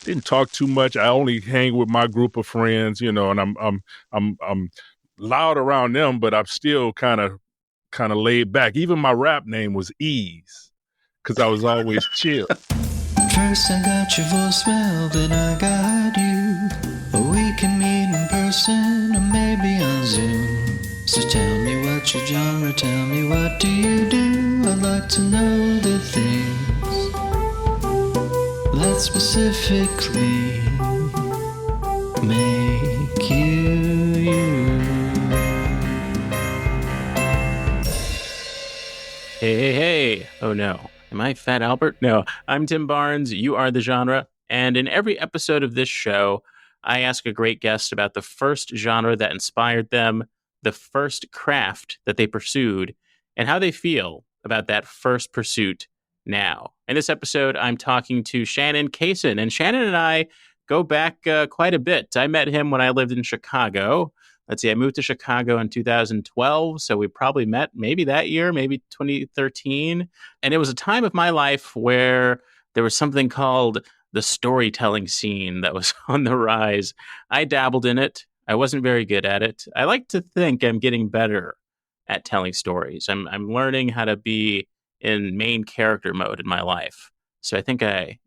didn't talk too much. I only hang with my group of friends, and I'm loud around them, but I'm still kind of laid back. Even my rap name was Ease because I was always chill. First I got your voicemail, then I got you. We can meet in person or maybe on Zoom. So tell me what's your genre, tell me what do you do. I'd like to know the things that specifically make you you. Hey. Oh no. Am I Fat Albert? No, I'm Tim Barnes. You are the genre. And in every episode of this show, I ask a great guest about the first genre that inspired them, the first craft that they pursued, and how they feel about that first pursuit now. In this episode, I'm talking to Shannon Cason. And Shannon and I go back quite a bit. I met him when I lived in Chicago. Let's see, I moved to Chicago in 2012, so we probably met maybe that year, maybe 2013. And it was a time of my life where there was something called the storytelling scene that was on the rise. I dabbled in it. I wasn't very good at it. I like to think I'm getting better at telling stories. I'm learning how to be in main character mode in my life. So I think I'm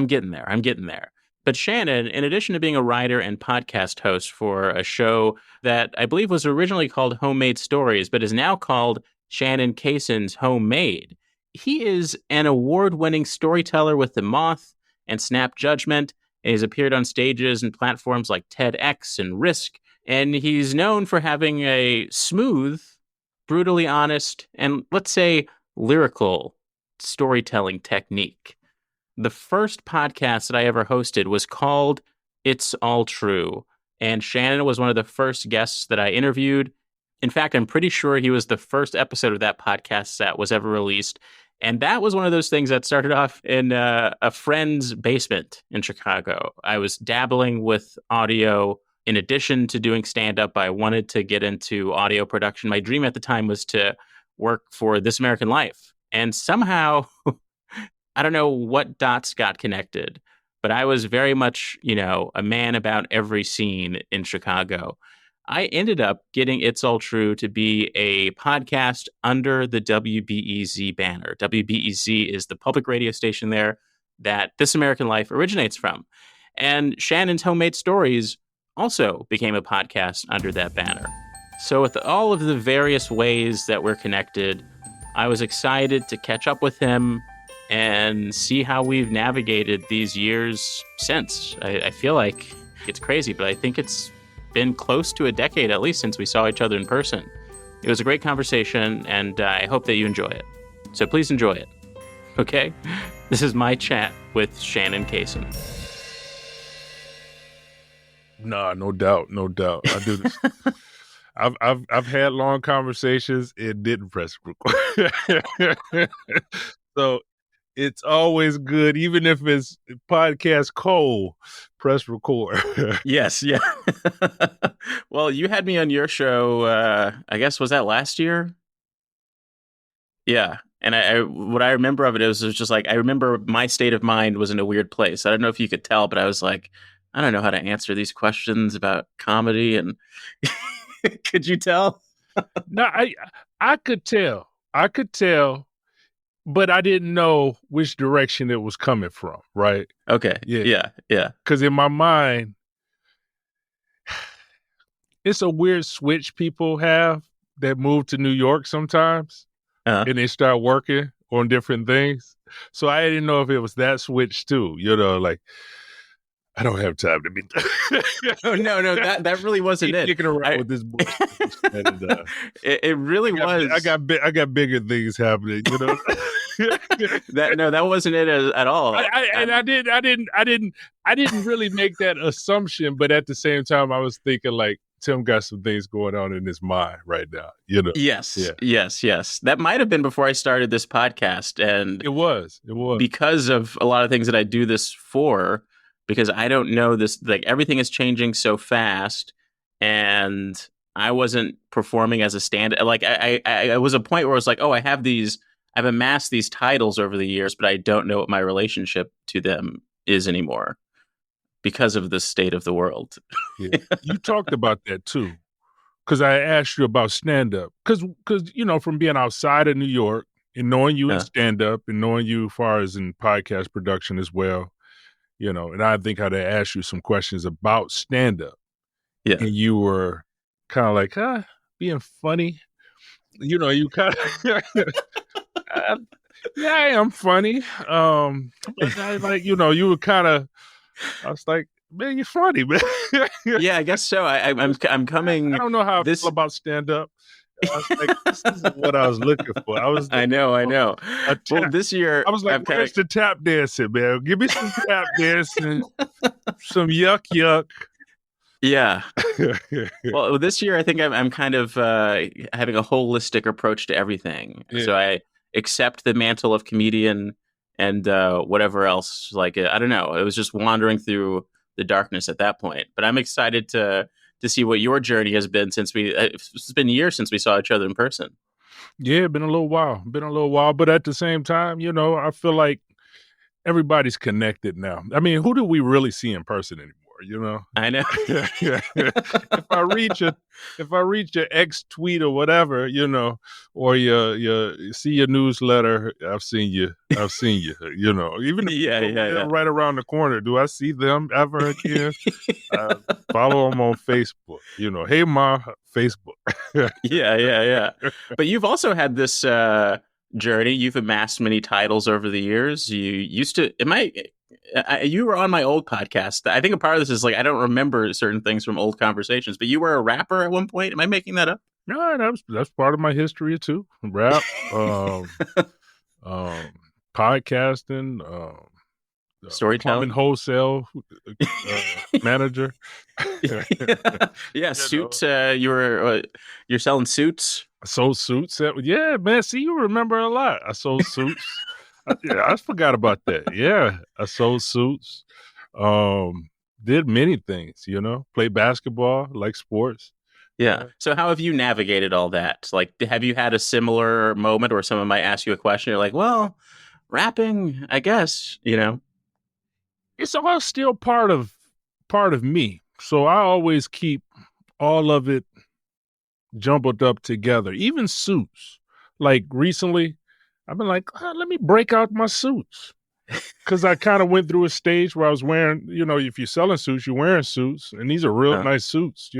getting there. I'm getting there. But Shannon, in addition to being a writer and podcast host for a show that I believe was originally called Homemade Stories, but is now called Shannon Cason's Homemade, he is an award-winning storyteller with the Moth and Snap Judgment, and he's appeared on stages and platforms like TEDx and Risk, and he's known for having a smooth, brutally honest, and let's say lyrical storytelling technique. The first podcast that I ever hosted was called It's All True, and Shannon was one of the first guests that I interviewed. In fact, I'm pretty sure he was the first episode of that podcast that was ever released, and that was one of those things that started off in a friend's basement in Chicago. I was dabbling with audio. In addition to doing stand-up, I wanted to get into audio production. My dream at the time was to work for This American Life, and somehow... I don't know what dots got connected, but I was very much, a man about every scene in Chicago. I ended up getting It's All True to be a podcast under the WBEZ banner. WBEZ is the public radio station there that This American Life originates from. And Shannon's Homemade Stories also became a podcast under that banner. So with all of the various ways that we're connected, I was excited to catch up with him and see how we've navigated these years since. I feel like it's crazy, but I think it's been close to a decade at least since we saw each other in person. It was a great conversation, and I hope that you enjoy it. So please enjoy it. Okay? This is my chat with Shannon Cason. Nah, no doubt. I do this. I've had long conversations and didn't press record. So it's always good, even if it's podcast cold, press record. Yes, yeah. Well, you had me on your show, I guess, was that last year? Yeah. And what I remember of it was just like, I remember my state of mind was in a weird place. I don't know if you could tell, but I was like, I don't know how to answer these questions about comedy. And could you tell? No, I could tell. But I didn't know which direction it was coming from, right? Okay. Yeah. Because in my mind, it's a weird switch people have that move to New York sometimes, and they start working on different things. So I didn't know if it was that switch too, like, I don't have time to be. No, that really wasn't it. Kicking around with this book. It really was. I got bigger things happening. That wasn't it at all. I didn't really make that assumption, but at the same time, I was thinking like Tim got some things going on in his mind right now. Yes. That might have been before I started this podcast, and it was because of a lot of things that I do this for. Because I don't know this, like everything is changing so fast, and I wasn't performing as a stand. Like I was a point where I was like, oh, I've amassed these titles over the years, but I don't know what my relationship to them is anymore because of the state of the world. Yeah. You talked about that too, because I asked you about stand-up. Because from being outside of New York and knowing you in Yeah. stand-up and knowing you as far as in podcast production as well, and I think I'd asked you some questions about stand-up, Yeah. and you were kind of like, being funny. You kind of, yeah, I am funny. But I, like, you were kind of, I was like, man, you're funny, man. Yeah, I guess so. I'm coming I don't know how I this. feel about stand-up. I was like, this isn't what I was looking for. I was I looking know. for a Well, tap. this year I was like, I've kind where's of the tap dancing, man? Give me some tap dancing, some yuck. yeah. Well, this year I think I'm kind of having a holistic approach to everything. Yeah. So I accept the mantle of comedian and whatever else. Like I don't know, it was just wandering through the darkness at that point. But I'm excited to see what your journey has been since it's been years since we saw each other in person. Yeah, been a little while. But at the same time, I feel like everybody's connected now. I mean, who do we really see in person anymore? I know. If I read your X tweet or whatever, or you see your newsletter, I've seen you. Even if Yeah. right around the corner, do I see them ever again? Follow them on Facebook. Hey ma, Facebook. Yeah. But you've also had this journey. You've amassed many titles over the years. You used to. You were on my old podcast. I think a part of this is like I don't remember certain things from old conversations. But you were a rapper at one point. Am I making that up? No, that's part of my history too. Rap, podcasting, Storytelling, plumbing wholesale manager. Yeah, suits. You're selling suits. I sold suits. Yeah, man. See, you remember a lot. I sold suits. I forgot about that. Yeah, I sold suits. Did many things. Played basketball, like sports. Yeah. So how have you navigated all that? Like, have you had a similar moment where someone might ask you a question? You're like, well, rapping, I guess. It's all still part of me. So I always keep all of it jumbled up together. Even suits. Like recently, I've been like, let me break out my suits. Because I kind of went through a stage where I was wearing, if you're selling suits, you're wearing suits. And these are real nice suits,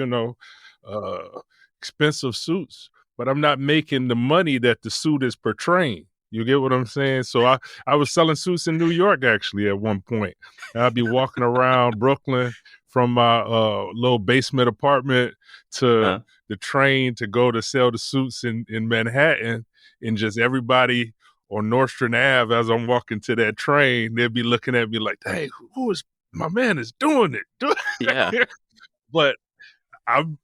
expensive suits. But I'm not making the money that the suit is portraying. You get what I'm saying? So I was selling suits in New York, actually, at one point. I'd be walking around Brooklyn from my little basement apartment to the train to go to sell the suits in Manhattan. And just everybody on Nordstrom Ave, as I'm walking to that train, they'd be looking at me like, hey, who is my man is doing it? Yeah. But I'm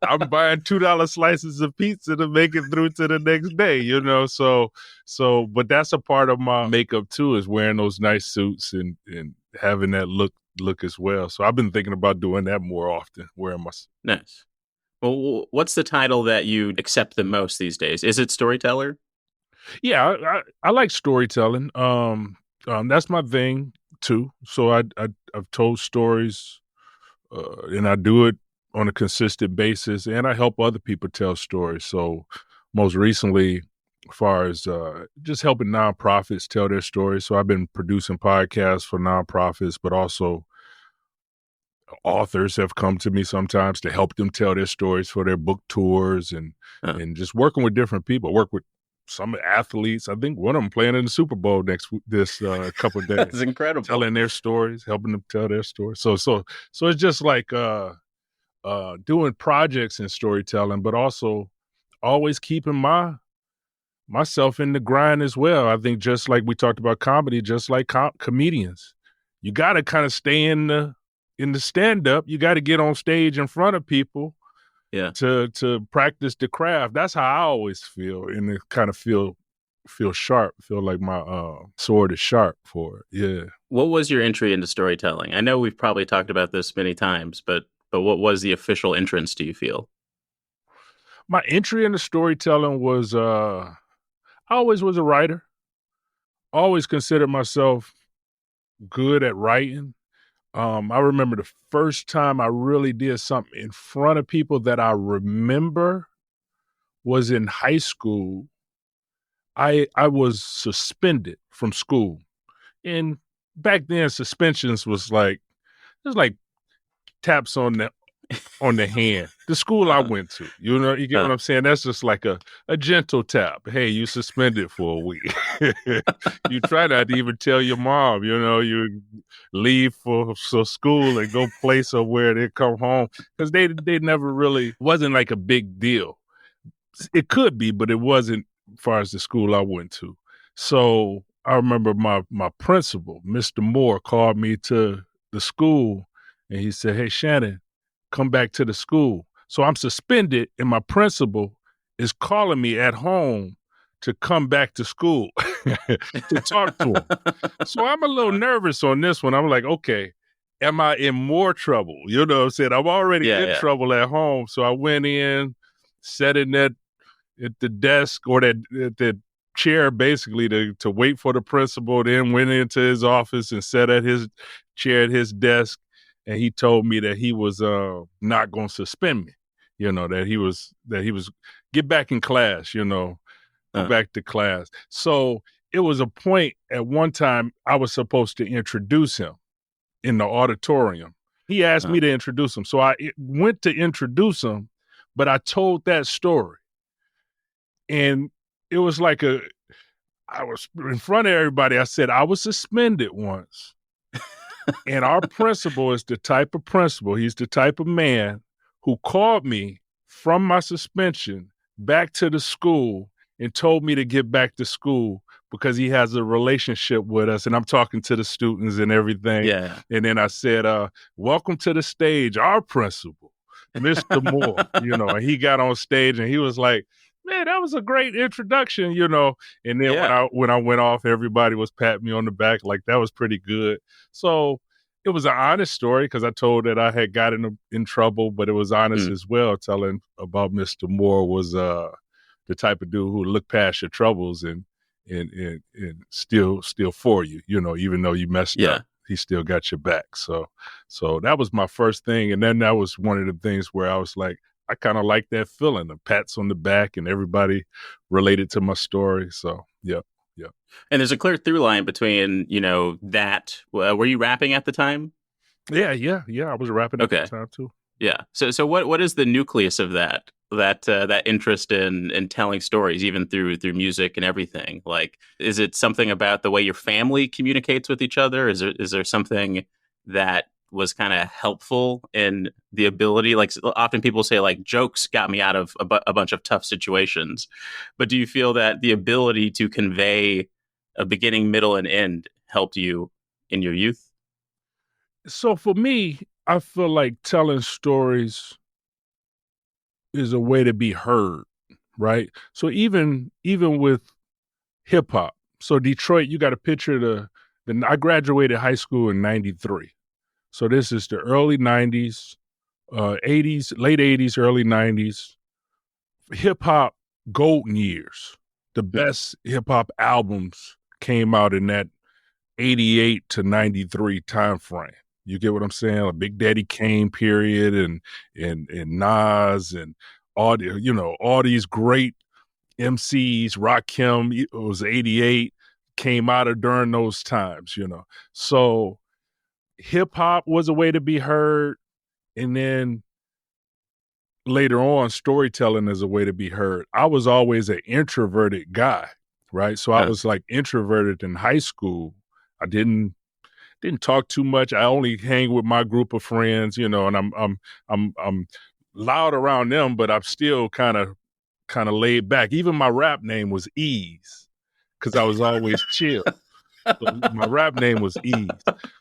I'm buying $2 slices of pizza to make it through to the next day, So but that's a part of my makeup too, is wearing those nice suits and having that look as well. So I've been thinking about doing that more often, wearing my suit. Nice. Well, what's the title that you accept the most these days? Is it storyteller? Yeah, I like storytelling. That's my thing too. So I've told stories, and I do it on a consistent basis, and I help other people tell stories. So most recently, as far as just helping nonprofits tell their stories. So I've been producing podcasts for nonprofits, but also authors have come to me sometimes to help them tell their stories for their book tours and just working with different people. Work with some athletes. I think one of them playing in the Super Bowl this couple of days. That's incredible. Telling their stories, helping them tell their stories. So it's just like doing projects in storytelling, but also always keeping myself in the grind as well. I think just like we talked about comedy, just like comedians, you got to kind of stay in the stand-up. You got to get on stage in front of people. Yeah. To practice the craft. That's how I always feel, and it kind of feel sharp. Feel like my sword is sharp for it. Yeah. What was your entry into storytelling? I know we've probably talked about this many times, but what was the official entrance, do you feel? My entry into storytelling was I always was a writer. Always considered myself good at writing. I remember the first time I really did something in front of people that I remember was in high school. I was suspended from school. And back then suspensions was like, it was like taps on the hand. The school I went to, you know, you get what I'm saying? That's just like a gentle tap. Hey, you suspended for a week. You try not to even tell your mom, you know, you leave for school and go play somewhere, then come home. Because they never really, wasn't like a big deal. It could be, but it wasn't as far as the school I went to. So I remember my principal, Mr. Moore, called me to the school and he said, hey, Shannon, come back to the school. So I'm suspended and my principal is calling me at home to come back to school to talk to him. So I'm a little nervous on this one. I'm like, okay, am I in more trouble? You know what I'm saying? I'm already in trouble at home. So I went in, sat in at the desk or at the chair basically to wait for the principal, then went into his office and sat at his chair at his desk. And he told me that he was not going to suspend me, you know, that he was get back in class, you know, go back to class. So it was a point at one time I was supposed to introduce him in the auditorium. He asked me to introduce him. So I went to introduce him, but I told that story. And it was like I was in front of everybody. I said, I was suspended once. And our principal is the type of principal, he's the type of man who called me from my suspension back to the school and told me to get back to school because he has a relationship with us. And I'm talking to the students and everything. Yeah. And then I said, welcome to the stage, our principal, Mr. Moore, you know, and he got on stage and he was like, man, that was a great introduction, you know. And then when I went off, everybody was patting me on the back like that was pretty good. So it was an honest story because I told that I had gotten in trouble, but it was honest as well, telling about Mr. Moore was the type of dude who looked past your troubles and still for you, you know, even though you messed up, he still got your back. So that was my first thing. And then that was one of the things where I was like, I kind of like that feeling, the pats on the back and everybody related to my story. So, yeah. And there's a clear through line between, you know, that, were you rapping at the time? Yeah. I was rapping at the time too. Yeah. So what is the nucleus of that interest in telling stories, even through music and everything? Like, is it something about the way your family communicates with each other? Is there something that was kind of helpful in the ability, like often people say like jokes got me out of a bunch of tough situations, but do you feel that the ability to convey a beginning, middle, and end helped you in your youth? So for me, I feel like telling stories is a way to be heard, right? So even with hip hop, so Detroit, you got to picture I graduated high school in 93. So this is the early 90s, 80s, late 80s, early 90s, hip-hop golden years. The best hip-hop albums came out in that 88 to 93 time frame. You get what I'm saying? Like Big Daddy Kane period and Nas and all these great MCs, Rakim, it was 88, came out of during those times, you know. So hip hop was a way to be heard. And then later on, storytelling is a way to be heard. I was always an introverted guy, right? So I was like introverted in high school. I didn't talk too much. I only hang with my group of friends, you know, and I'm loud around them, but I'm still kind of laid back. Even my rap name was Ease because I was always chill. So my rap name was Ease.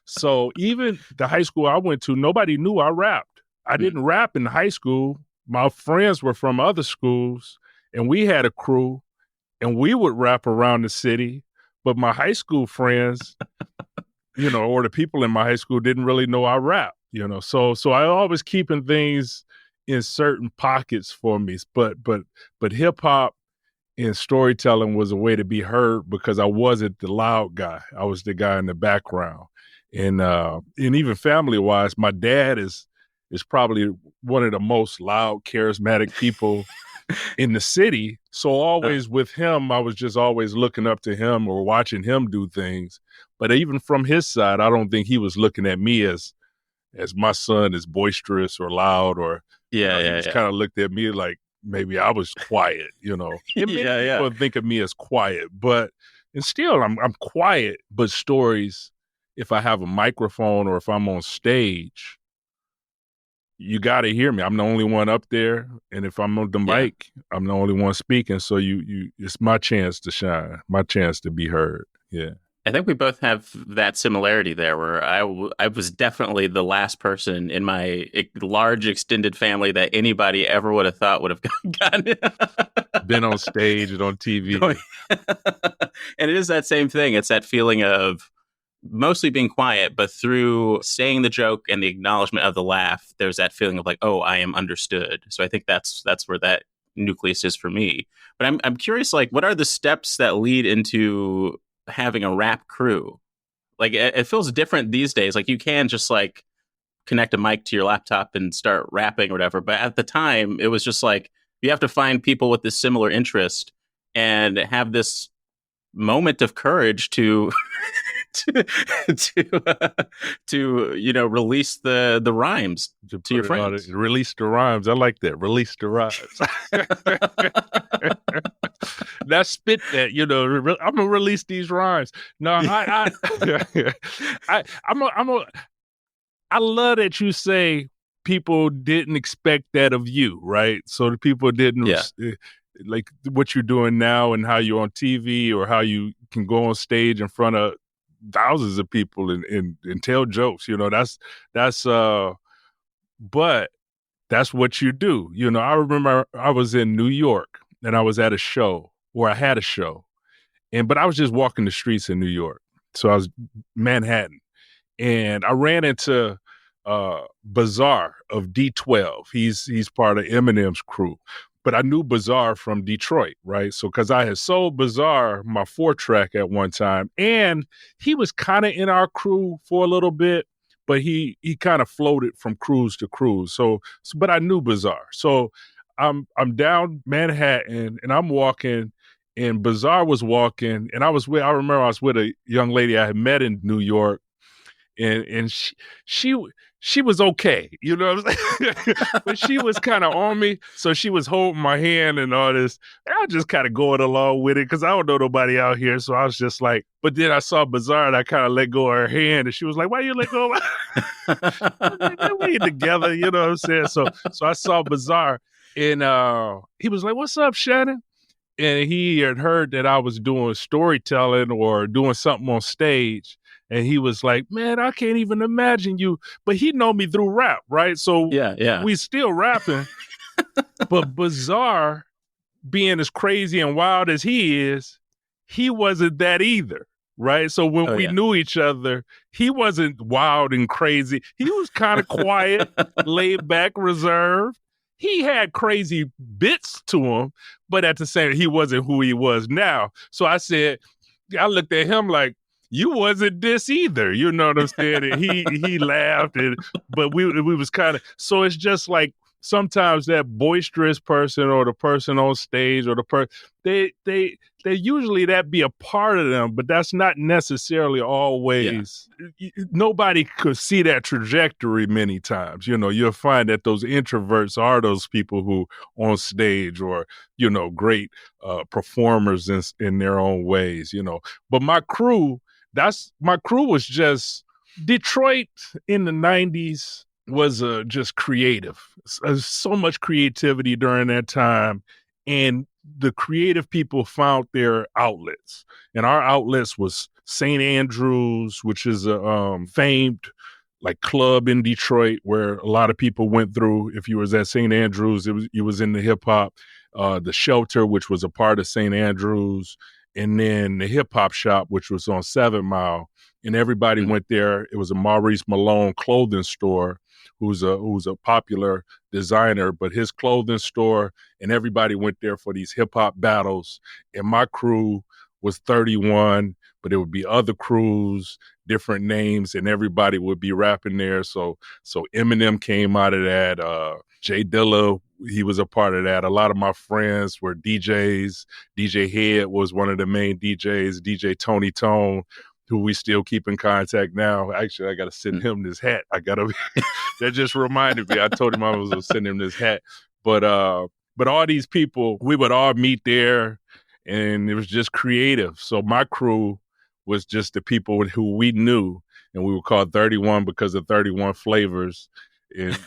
So even the high school I went to, nobody knew I rapped. I didn't rap in high school. My friends were from other schools, and we had a crew, and we would rap around the city. But my high school friends, you know, or the people in my high school didn't really know I rap, you know. So I always keeping things in certain pockets for me. But hip hop and storytelling was a way to be heard because I wasn't the loud guy. I was the guy in the background. And even family wise, my dad is probably one of the most loud, charismatic people in the city. So always with him, I was just always looking up to him or watching him do things. But even from his side, I don't think he was looking at me as my son is boisterous or loud, or he just kind of looked at me like maybe I was quiet, And many people think of me as quiet, and still I'm quiet. But stories, if I have a microphone or if I'm on stage, you got to hear me. I'm the only one up there, and if I'm on the mic, I'm the only one speaking. So it's my chance to shine, my chance to be heard. Yeah. I think we both have that similarity there, where I was definitely the last person in my large extended family that anybody ever would have thought would have gotten been on stage and on TV. And it is that same thing. It's that feeling of mostly being quiet, but through saying the joke and the acknowledgement of the laugh, there's that feeling of like, oh, I am understood. So I think that's where that nucleus is for me. But I'm curious, like, what are the steps that lead into having a rap crew? Like, it feels different these days. Like, you can just like connect a mic to your laptop and start rapping or whatever. But at the time, it was just like, you have to find people with this similar interest and have this moment of courage to release the rhymes to your friends. Release the rhymes. I like that. Release the rhymes. Now spit that. I'm gonna release these rhymes. No, I love that you say people didn't expect that of you, right? So the people didn't like what you're doing now and how you're on TV or how you can go on stage in front of thousands of people and tell jokes. But that's what you do. I remember I was in New York and I was at a show, or I had a show, but I was just walking the streets in New York. So I was Manhattan, and I ran into Bizarre of D12. He's part of Eminem's crew. But I knew Bizarre from Detroit, right? So because I had sold Bizarre my 4-track at one time, and he was kind of in our crew for a little bit, but he kind of floated from cruise to cruise. So but I knew Bizarre. So I'm down Manhattan and I'm walking, and Bizarre was walking, and I remember I was with a young lady I had met in New York, and she was okay, what I'm saying? But she was kind of on me, so she was holding my hand and all this. And I was just kind of going along with it because I don't know nobody out here, so I was just like. But then I saw Bizarre and I kind of let go of her hand, and she was like, "Why you let go of my?" We together, you know what I'm saying? So I saw Bizarre, and he was like, "What's up, Shannon?" And he had heard that I was doing storytelling or doing something on stage. And he was like, "Man, I can't even imagine you." But he know me through rap, right? So we still rapping. But Bizarre, being as crazy and wild as he is, he wasn't that either, right? So when we knew each other, he wasn't wild and crazy. He was kind of quiet, laid back, reserved. He had crazy bits to him, but at the same time, he wasn't who he was now. So I looked at him like, "You wasn't this either," you know what I'm saying? And he laughed, but we was kind of, so it's just like sometimes that boisterous person or the person on stage or the person, they usually that be a part of them, but that's not necessarily always. Nobody could see that trajectory many times. You'll find that those introverts are those people who on stage or, great performers in their own ways, But my crew was just Detroit in the 90s was just creative. So much creativity during that time. And the creative people found their outlets. And our outlets was St. Andrews, which is a famed like club in Detroit where a lot of people went through. If you was at St. Andrews, it was in the hip hop. The Shelter, which was a part of St. Andrews. And then the Hip Hop Shop, which was on 7 Mile, and everybody went there. It was a Maurice Malone clothing store, who's a popular designer, but his clothing store, and everybody went there for these hip hop battles. And my crew was 31. but it would be other crews, different names, and everybody would be rapping there. So Eminem came out of that. Jay Dilla, he was a part of that. A lot of my friends were DJs. DJ Head was one of the main DJs. DJ Tony Tone, who we still keep in contact now. Actually, I got to send him this hat. That just reminded me. I told him I was going to send him this hat. But all these people, we would all meet there, and it was just creative. So my crew was just the people who we knew, and we were called 31 because of 31 flavors, and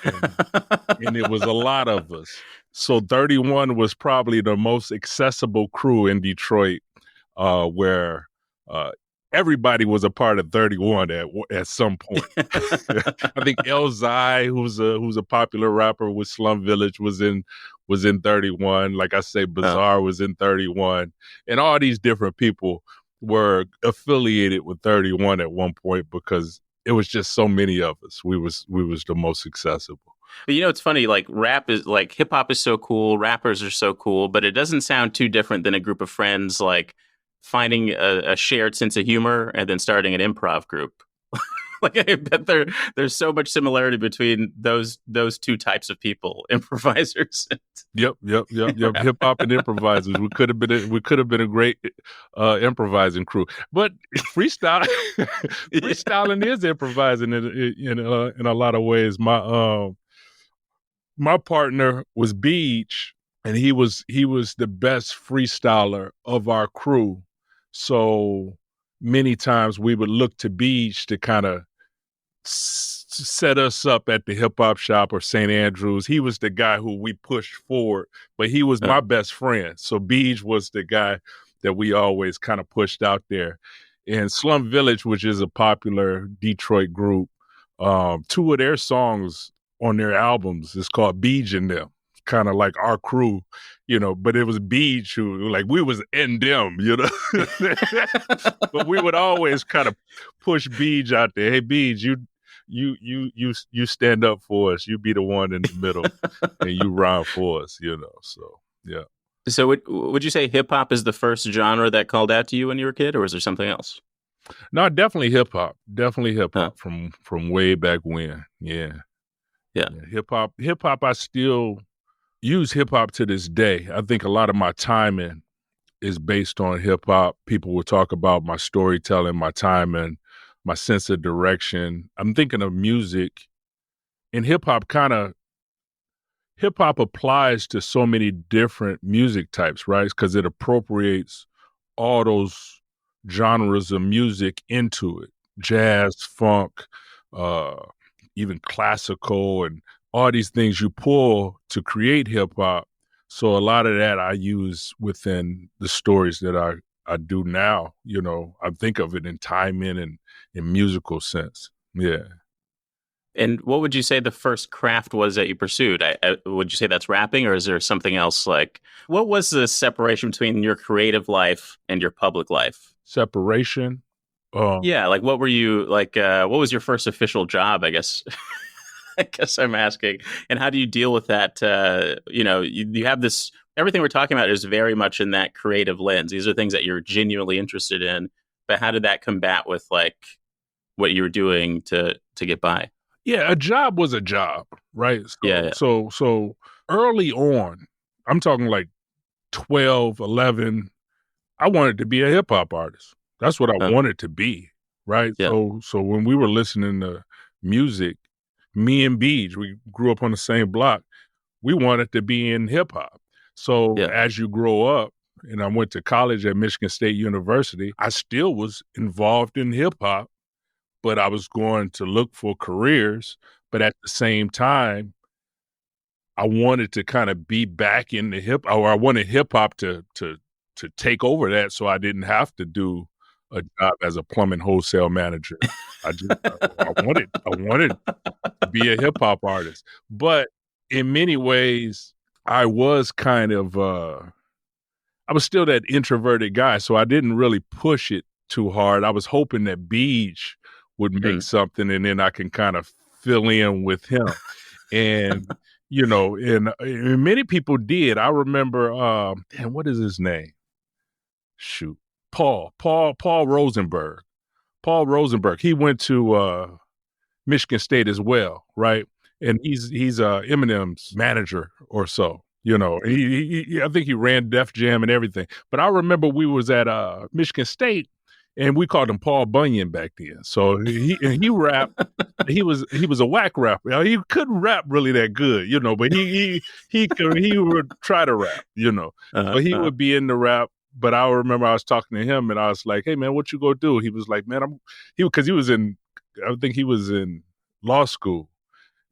it was a lot of us. So 31 was probably the most accessible crew in Detroit, where everybody was a part of 31 at some point. I think Elzai, who's a popular rapper with Slum Village, was in 31. Like I say, Bizarre was in 31, and all these different people were affiliated with 31 at one point because it was just so many of us. We was the most accessible. But it's funny, like rap is like hip hop is so cool, rappers are so cool, but it doesn't sound too different than a group of friends like finding a shared sense of humor and then starting an improv group. Like I bet there's so much similarity between those two types of people, improvisers. Yep. Hip hop and improvisers. We could have been a great improvising crew. But freestyle, freestyling is improvising in a lot of ways. My partner was Beach, and he was the best freestyler of our crew. So many times we would look to Beach to kind of set us up at the hip hop shop or St. Andrews. He was the guy who we pushed forward, but he was my best friend. So Beach was the guy that we always kind of pushed out there. And Slum Village, which is a popular Detroit group, two of their songs on their albums is called Beach and Them. Kind of like our crew, but it was Beach who, like, we was in them, but we would always kind of push Beach out there. Hey, Beach, you stand up for us. You be the one in the middle, and you rhyme for us, So yeah. So would you say hip hop is the first genre that called out to you when you were a kid, or was there something else? No, definitely hip hop. Definitely hip hop from way back when. Yeah. Hip hop. I still use hip hop to this day. I think a lot of my timing is based on hip hop. People will talk about my storytelling, my timing, my sense of direction. I'm thinking of music, and hip hop applies to so many different music types, right? Because it appropriates all those genres of music into it. Jazz, funk, even classical, and all these things you pull to create hip hop. So a lot of that I use within the stories that I do now. I think of it in timing and in musical sense. Yeah. And what would you say the first craft was that you pursued? Would you say that's rapping, or is there something else? Like, what was the separation between your creative life and your public life? Separation? Yeah, like what were you, like, what was your first official job, I guess? I guess I'm asking. And how do you deal with that? You have this, everything we're talking about is very much in that creative lens. These are things that you're genuinely interested in. But how did that combat with like what you were doing to get by? Yeah, a job was a job, right? So, So early on, I'm talking like 12, 11, I wanted to be a hip hop artist. That's what I wanted to be, right? Yeah. So when we were listening to music, me and Beach, we grew up on the same block. We wanted to be in hip hop. So as you grow up, and I went to college at Michigan State University, I still was involved in hip hop, but I was going to look for careers. But at the same time, I wanted to kind of be back in the I wanted hip hop to take over that, so I didn't have to do a job as a plumbing wholesale manager. I wanted to be a hip hop artist. But in many ways, I was kind of I was still that introverted guy, so I didn't really push it too hard. I was hoping that Beach would make something, and then I can kind of fill in with him. And and many people did. I remember, what is his name? Shoot. Paul Rosenberg. Paul Rosenberg. He went to Michigan State as well, right? And he's Eminem's manager or so. You know, I think he ran Def Jam and everything. But I remember we was at Michigan State, and we called him Paul Bunyan back then. So he rapped. He was a whack rapper. You know, he couldn't rap really that good, you know, but he would try to rap, you know. But he would be in the rap. But I remember I was talking to him, and I was like, "Hey man, what you gonna do?" He was like, "Man, because he was in, I think he was in law school."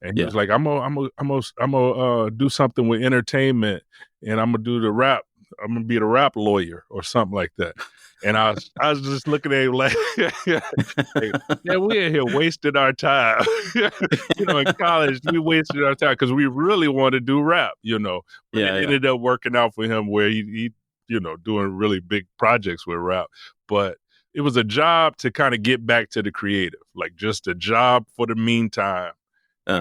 And he was like, I'm gonna do something with entertainment, and I'm gonna do the rap. I'm gonna be the rap lawyer or something like that. And I was just looking at him like, yeah, we in here wasting our time. You know, in college we wasted our time because we really want to do rap. You know, but it ended up working out for him where he you know, doing really big projects with rap, but it was a job to kind of get back to the creative, like just a job for the meantime.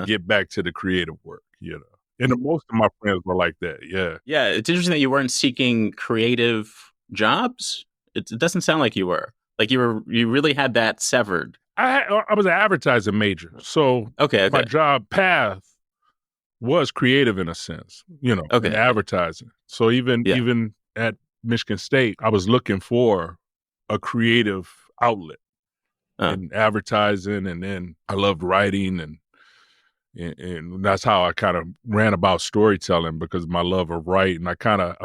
Get back to the creative work, you know. And most of my friends were like that, yeah. Yeah, it's interesting that you weren't seeking creative jobs. It doesn't sound like you were. Like you really had that severed. I was an advertising major, so my job path was creative in a sense, you know, in advertising. So even at Michigan State, I was looking for a creative outlet in advertising, and then I loved writing and that's how I kind of ran about storytelling because of my love of writing. I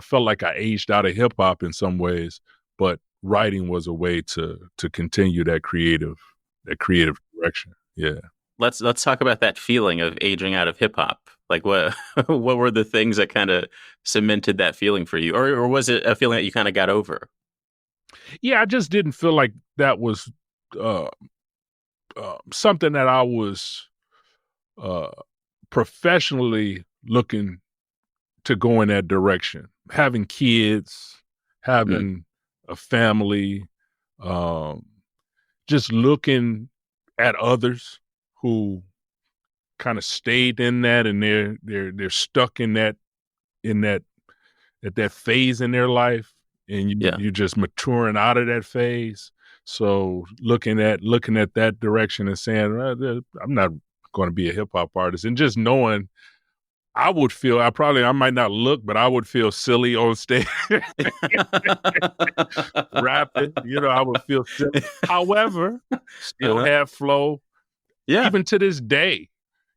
felt like I aged out of hip hop in some ways, but writing was a way to continue that creative direction. Yeah. Let's talk about that feeling of aging out of hip hop. Like what were the things that kind of cemented that feeling for you, or was it a feeling that you kind of got over? Yeah, I just didn't feel like that was something that I was professionally looking to go in that direction. Having kids, having a family, just looking at others who kind of stayed in that, and they're stuck in that at that phase in their life, and you're just maturing out of that phase. So looking at that direction and saying, I'm not going to be a hip hop artist, and just knowing I would feel, I might not look, but I would feel silly on stage rapping, you know, I would feel silly. However, still have flow. Yeah. Even to this day,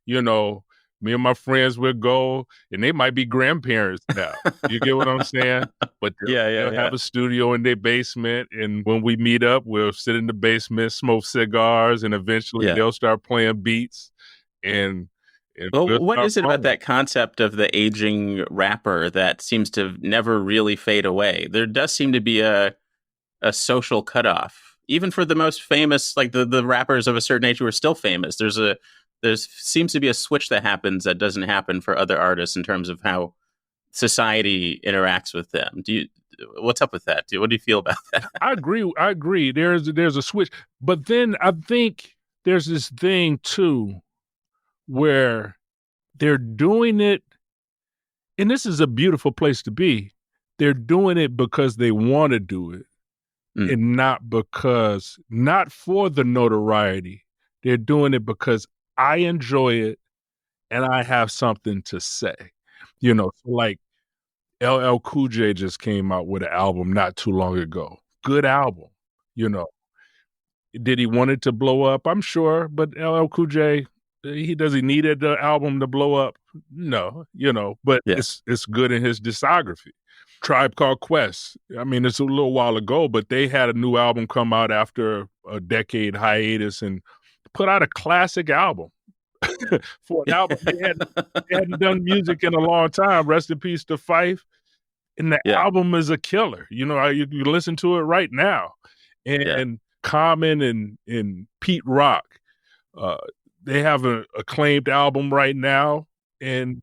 you know, me and my friends would go, and they might be grandparents now. You get what I'm saying? But they'll have a studio in their basement, and when we meet up, we'll sit in the basement, smoke cigars, and eventually they'll start playing beats. And well, what is it about that concept of the aging rapper that seems to never really fade away? There does seem to be a social cutoff, even for the most famous, like the rappers of a certain age who are still famous. There seems to be a switch that happens that doesn't happen for other artists in terms of how society interacts with them. What's up with that? What do you feel about that? I agree. There's a switch, but then I think there's this thing too, where they're doing it, and this is a beautiful place to be. They're doing it because they want to do it, and not for the notoriety. They're doing it because I enjoy it and I have something to say. You know, so like LL Cool J just came out with an album not too long ago. Good album, you know. Did he want it to blow up? I'm sure, but LL Cool J, he needed the album to blow up? No, you know, but it's good in his discography. Tribe Called Quest, I mean, it's a little while ago, but they had a new album come out after a decade hiatus and put out a classic album. For an album they hadn't done music in a long time. Rest in peace to Fife. And the album is a killer. You know, you listen to it right now. And Common and Pete Rock, they have an acclaimed album right now. And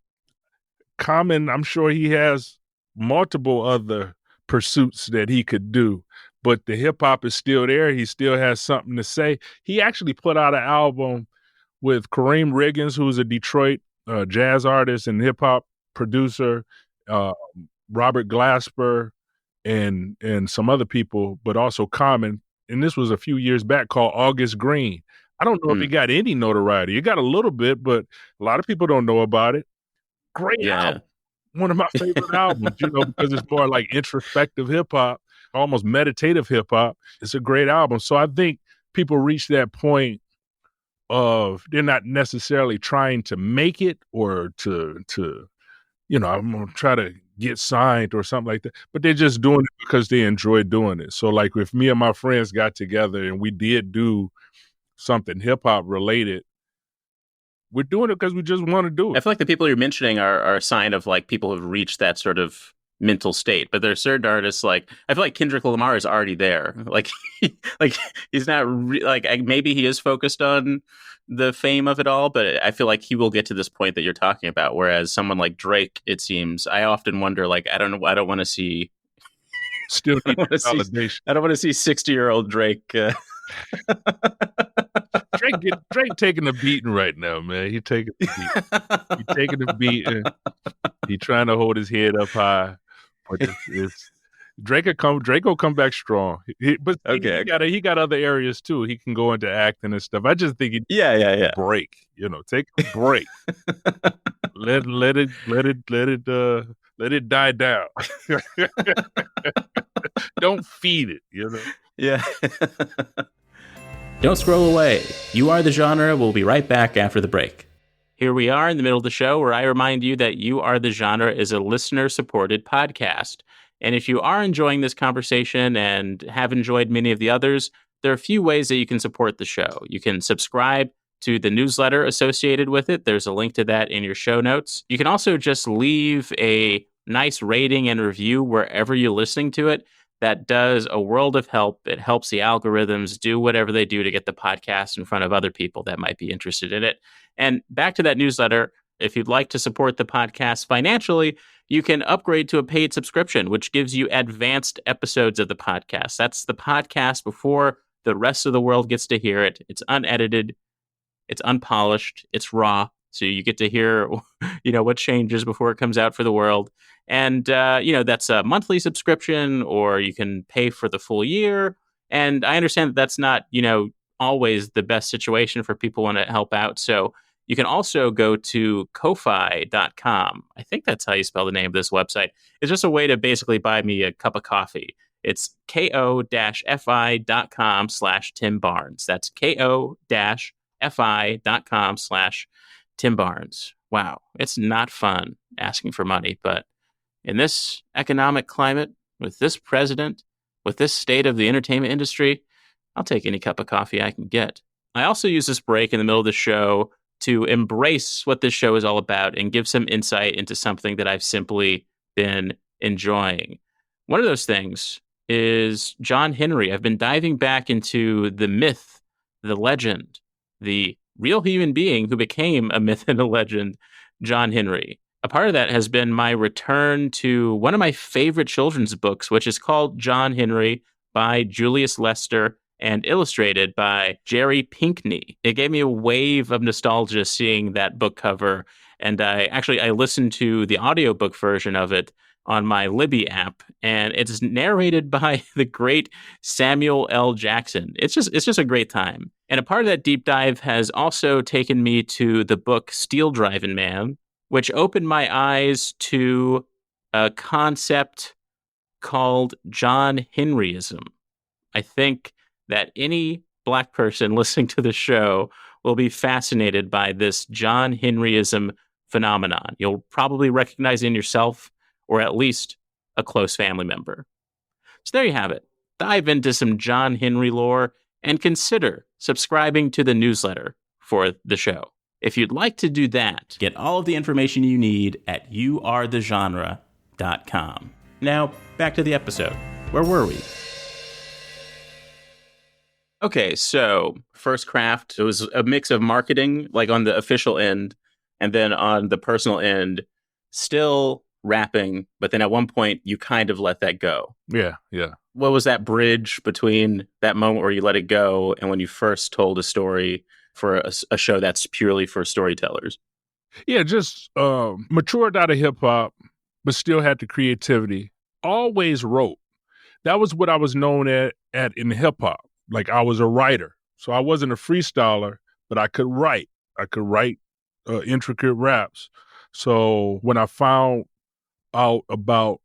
Common, I'm sure he has multiple other pursuits that he could do, but the hip hop is still there. He still has something to say. He actually put out an album with Kareem Riggins, who's a Detroit jazz artist and hip hop producer, Robert Glasper, and some other people, but also Common. And this was a few years back, called August Green. I don't know if it got any notoriety. It got a little bit, but a lot of people don't know about it. Great album. One of my favorite albums, because it's more like introspective hip hop, almost meditative hip hop. It's a great album. So I think people reach that point of they're not necessarily trying to make it or to I'm going to try to get signed or something like that, but they're just doing it because they enjoy doing it. So like if me and my friends got together and we did do something hip hop related, we're doing it because we just want to do it. I feel like the people you're mentioning are a sign of like people who've reached that sort of mental state. But there are certain artists, like I feel like Kendrick Lamar is already there. Like, he's not maybe he is focused on the fame of it all, but I feel like he will get to this point that you're talking about. Whereas someone like Drake, it seems, I often wonder, like, I don't know, I don't want to see. Still need validation. I don't want to see 60-year-old Drake. Drake taking a beating right now, man. He taking the beating. He trying to hold his head up high. But Drake will come back strong. He got other areas too. He can go into acting and stuff. I just think he break. Take a break. let it die down. Don't feed it. Yeah. Don't scroll away. You Are the Genre. We'll be right back after the break. Here we are in the middle of the show where I remind you that You Are the Genre is a listener-supported podcast. And if you are enjoying this conversation and have enjoyed many of the others, there are a few ways that you can support the show. You can subscribe to the newsletter associated with it. There's a link to that in your show notes. You can also just leave a nice rating and review wherever you're listening to it. That does a world of help. It helps the algorithms do whatever they do to get the podcast in front of other people that might be interested in it. And back to that newsletter, if you'd like to support the podcast financially, you can upgrade to a paid subscription, which gives you advanced episodes of the podcast. That's the podcast before the rest of the world gets to hear it. It's unedited, it's unpolished, it's raw. So you get to hear, what changes before it comes out for the world. And, that's a monthly subscription, or you can pay for the full year. And I understand that that's not, always the best situation for people who want to help out. So you can also go to ko-fi.com. I think that's how you spell the name of this website. It's just a way to basically buy me a cup of coffee. It's ko-fi.com/Tim Barnes. That's ko-fi.com/Tim Barnes. Wow, it's not fun asking for money, but in this economic climate, with this president, with this state of the entertainment industry, I'll take any cup of coffee I can get. I also use this break in the middle of the show to embrace what this show is all about and give some insight into something that I've simply been enjoying. One of those things is John Henry. I've been diving back into the myth, the legend, the real human being who became a myth and a legend, John Henry. A part of that has been my return to one of my favorite children's books, which is called John Henry by Julius Lester and illustrated by Jerry Pinkney. It gave me a wave of nostalgia seeing that book cover, and I listened to the audiobook version of it on my Libby app, and it's narrated by the great Samuel L. Jackson. It's just a great time. And a part of that deep dive has also taken me to the book Steel Driving Man, which opened my eyes to a concept called John Henryism. I think that any Black person listening to the show will be fascinated by this John Henryism phenomenon. You'll probably recognize it in yourself, or at least a close family member. So there you have it. Dive into some John Henry lore and consider subscribing to the newsletter for the show. If you'd like to do that, get all of the information you need at youarethegenre.com. Now, back to the episode. Where were we? Okay, so First Craft, it was a mix of marketing, like on the official end, and then on the personal end, still rapping, but then at one point, you kind of let that go. Yeah. What was that bridge between that moment where you let it go and when you first told a story for a show that's purely for storytellers? Yeah, just matured out of hip hop, but still had the creativity. Always wrote. that was what I was known at in hip hop. Like I was a writer, so I wasn't a freestyler, but I could write. I could write intricate raps. So when I found out about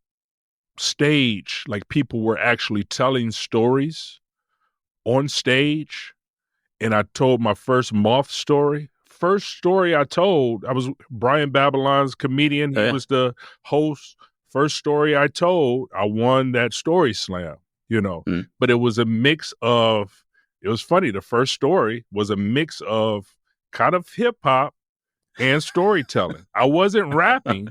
stage, like people were actually telling stories on stage, and I told my first Moth story. First story I told, I was Brian Babylon's comedian. He was the host. First story I told, I won that story slam, but it was a mix of, it was funny. The first story was a mix of kind of hip hop and storytelling. I wasn't rapping,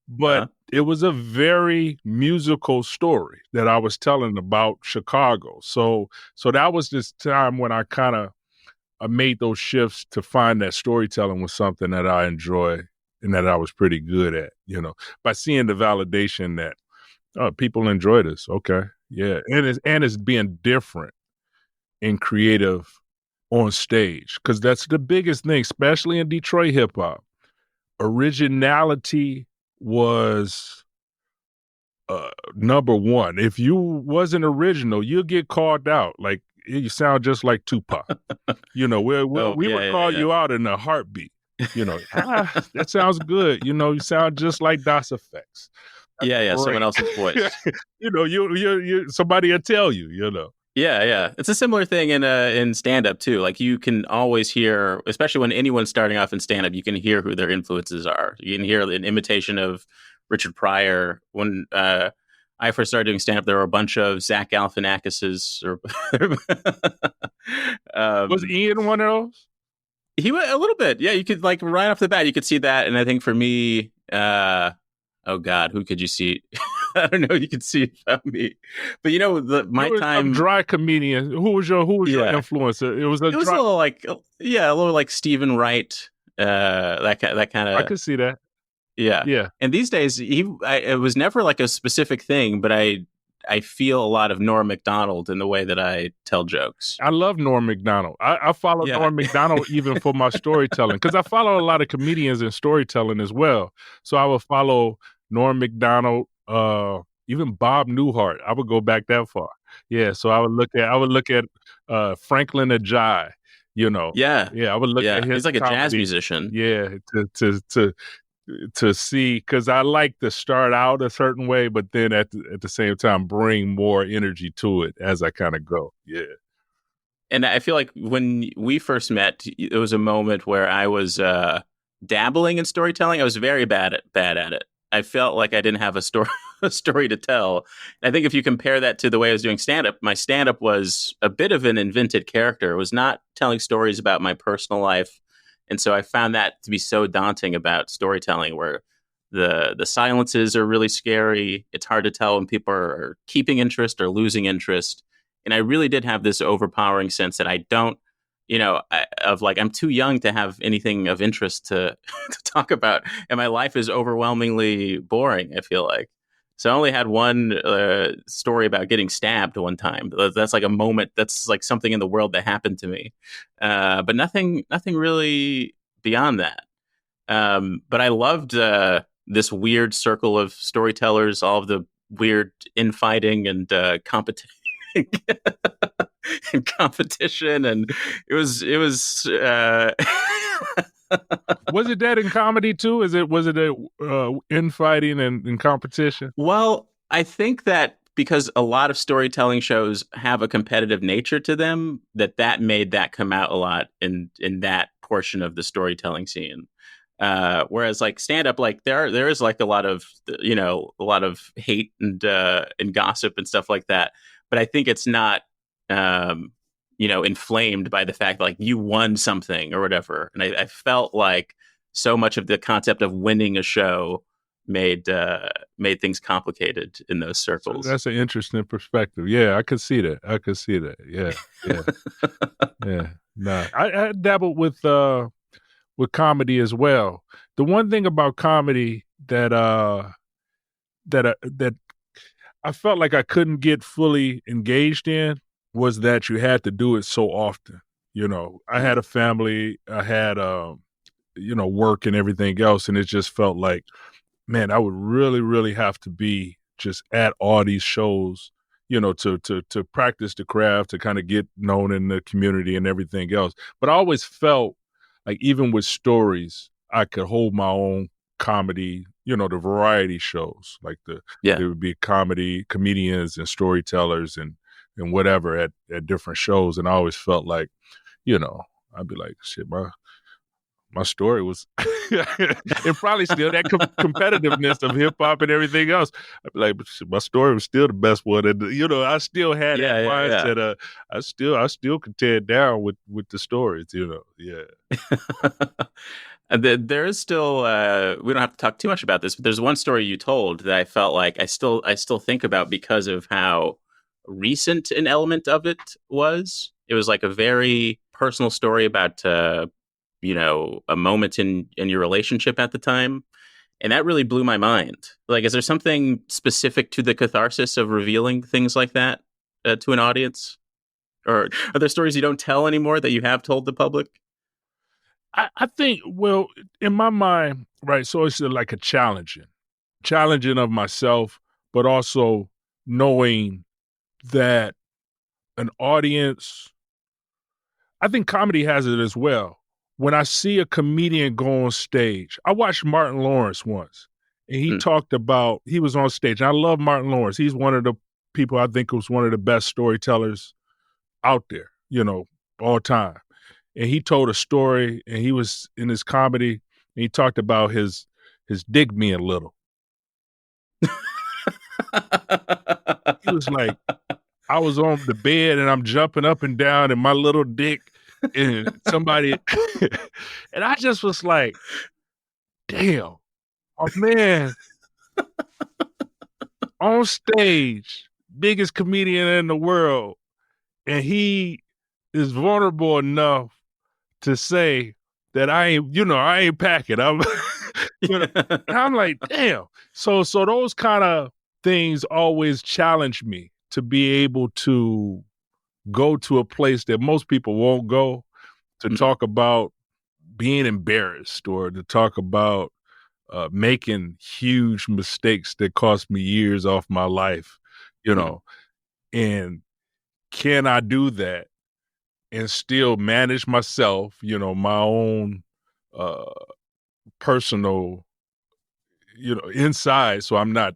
but it was a very musical story that I was telling about Chicago. So that was this time when I kind of made those shifts to find that storytelling was something that I enjoy and that I was pretty good at, by seeing the validation that people enjoy this. Okay. Yeah. And it's being different and creative on stage, because that's the biggest thing, especially in Detroit hip hop. Originality was number one. If you wasn't original, you'll get called out. Like, you sound just like Tupac. We would call you out in a heartbeat. That sounds good. You sound just like Das Effects. That's someone else's voice. You somebody will tell you. Yeah. It's a similar thing in stand-up too. Like, you can always hear, especially when anyone's starting off in stand-up, you can hear who their influences are. You can hear an imitation of Richard Pryor. When I first started doing stand-up, there were a bunch of Zach Galifianakises. Was Ian one of those? He was a little bit. Yeah, you could, like, right off the bat, you could see that. And I think for me, oh God, who could you see? I don't know. You could see it about me, but my time. Dry comedian. Who was your influencer? It was a little like Stephen Wright. That kind of. I could see that. Yeah. And these days, it was never like a specific thing, but I feel a lot of Norm Macdonald in the way that I tell jokes. I love Norm Macdonald. I follow Norm Macdonald even for my storytelling, because I follow a lot of comedians in storytelling as well. So I would follow Norm Macdonald, even Bob Newhart. I would go back that far. Yeah. So I would look at Franklin Ajayi. Yeah. I would look at his. He's like comedy. A jazz musician. Yeah. To see, because I like to start out a certain way, but then at the same time bring more energy to it as I kind of go. Yeah. And I feel like when we first met, it was a moment where I was dabbling in storytelling. I was very bad at it. I felt like I didn't have a story to tell. And I think if you compare that to the way I was doing stand-up, my stand-up was a bit of an invented character. It was not telling stories about my personal life. And so I found that to be so daunting about storytelling, where the silences are really scary. It's hard to tell when people are keeping interest or losing interest. And I really did have this overpowering sense that I don't, I'm too young to have anything of interest to talk about. And my life is overwhelmingly boring, I feel like. So I only had one story about getting stabbed one time. That's like a moment. That's like something in the world that happened to me. But nothing really beyond that. But I loved this weird circle of storytellers, all of the weird infighting and competition. And competition, and it was Was it that in comedy too? Was it infighting and competition? Well, I think that because a lot of storytelling shows have a competitive nature to them, that made that come out a lot in that portion of the storytelling scene. Whereas like stand up, like there is like a lot of hate and gossip and stuff like that. But I think it's not inflamed by the fact like you won something or whatever. And I felt like so much of the concept of winning a show made things complicated in those circles. So that's an interesting perspective. Yeah, I could see that. Yeah. Yeah. Nah, I dabbled with comedy as well. The one thing about comedy that I felt like I couldn't get fully engaged in was that you had to do it so often. I had a family, I had work and everything else, and it just felt like, man, I would really, really have to be just at all these shows to practice the craft, to kind of get known in the community and everything else. But I always felt like even with stories, I could hold my own comedy, the variety shows, like there would be comedians and storytellers and whatever at different shows. And I always felt like, I'd be like, shit, my story was, and probably still that competitiveness of hip hop and everything else. I'd be like, my story was still the best one, and I still had that mindset. I still could tear it down with the stories, And there is still, we don't have to talk too much about this, but there's one story you told that I felt like I still think about because of how recent an element of it was. It was like a very personal story about, a moment in your relationship at the time. And that really blew my mind. Like, is there something specific to the catharsis of revealing things like that to an audience? Or are there stories you don't tell anymore that you have told the public? I think, well, in my mind, right, so it's like a challenging of myself, but also knowing that an audience, I think comedy has it as well. When I see a comedian go on stage, I watched Martin Lawrence once, and he talked about, he was on stage. And I love Martin Lawrence. He's one of the people I think was one of the best storytellers out there, all time. And he told a story, and he was in his comedy, and he talked about his dick being little. He was like, I was on the bed and I'm jumping up and down and my little dick and somebody, and I just was like, damn, oh man, on stage, biggest comedian in the world, and he is vulnerable enough to say that I ain't packing. I'm, I'm like, damn. So those kind of things always challenge me to be able to go to a place that most people won't go, to talk about being embarrassed or to talk about making huge mistakes that cost me years off my life, and can I do that and still manage myself, my own personal, inside, so I'm not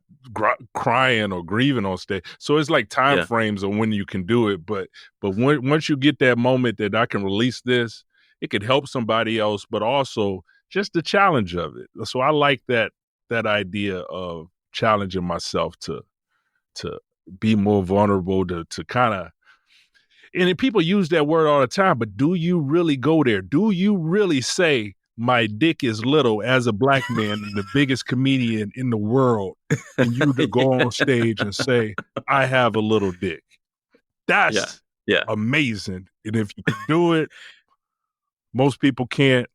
crying or grieving on stage. So it's like time frames of when you can do it, but once you get that moment that I can release this, it could help somebody else, but also just the challenge of it. So I like that idea of challenging myself to be more vulnerable, to kind of, and people use that word all the time, but do you really go there? Do you really say, my dick is little as a black man and the biggest comedian in the world, and you to go on stage and say, I have a little dick? That's amazing. And if you can do it, most people can't.